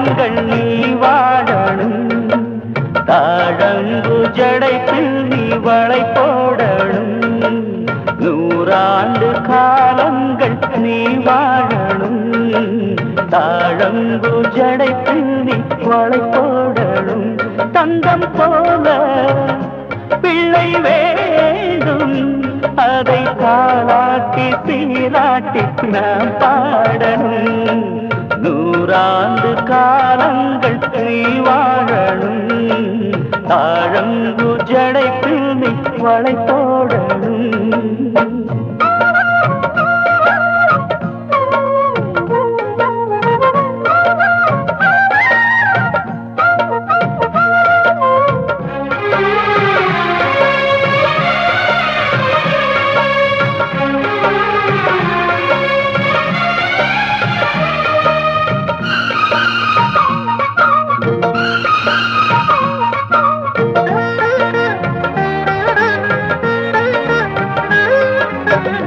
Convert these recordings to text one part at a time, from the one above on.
காலங்கள் நீ வாழணும் தாழங்கு ஜடைப்பில் நீ வளை போடணும் நூறாண்டு காலங்கள் நீ வாழணும் தாழங்கு ஜடைப்பில் நீ வளை போடணும் தங்கம் போல பிள்ளை வேண்டும் அதை தாளாட்டி சீராட்டி நாம் பாடணும் நூறாண்டு காலங்கள் நீ வாழணும் தாழங்கு ஜடைப்பில் நீ வளை போடணும்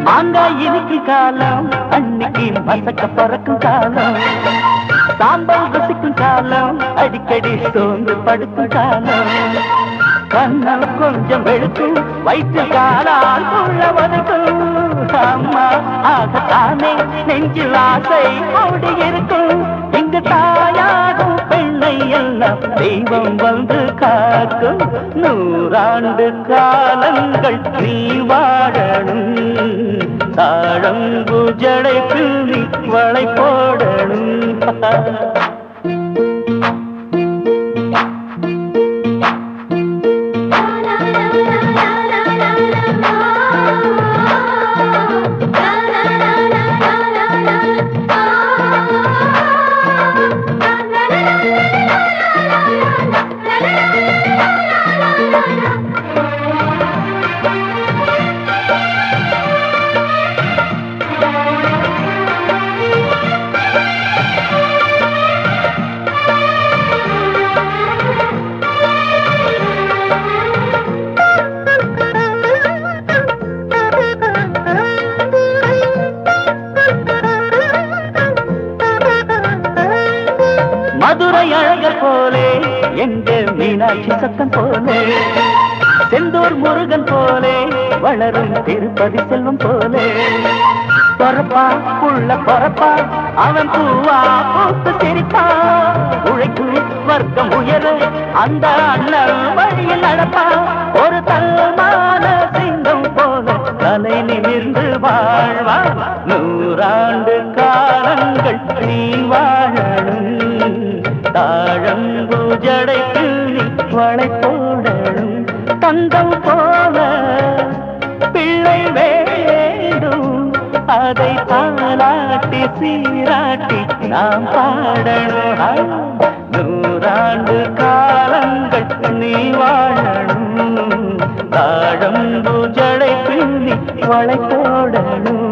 மாங்காய் இனிக்கும் காலம் அன்னைக்கு மசக்க பறக்கும் காலம் சாம்பல் ரசிக்கும் காலம் அடிக்கடி சோர்ந்து படுக்கும் காலம் கண்ணம் கொஞ்சம் வெளுக்கும் வயிற்று காலால் உள்ள வதைக்கும் அம்மா ஆகத்தானே நெஞ்சில் ஆசை ஓடி இருக்கும் இங்கு தாயாகும் பெண்ணை எல்லாம் தெய்வம் வந்து காக்கும் நூறாண்டு காலங்கள் நீ வாழணும் தாழங்கு ஜடைப்பில் நீ வளை போடணும் மதுரை அழகர் போலே எங்க மீனாட்சி சத்தம் போலே செந்தூர் முருகன் போலே வளரும் திருப்பதி செல்வம் போலே பொறப்பா புள்ள பொறப்பா அவன் பூவா பூத்து சிரிப்பா உழைக்கும் வர்க்கம் உயர அந்த அண்ணன் வழியில் நடப்பா ஒரு தல்மான சிங்கம் போல தலை நிமிர்ந்து வாழ்வா நூறாண்டு காலங்கள் நீ வாழணும் தாழங்கு ஜடைப்பில் நீ வளை போடணும் தங்கம் போல பிள்ளை வேண்டும் அதை தாளாட்டி சீராட்டி நாம் பாடணும் நூறாண்டு காலங்கள் நீ வாழணும் தாழங்கு ஜடைப்பில் நீ வளை போடணும்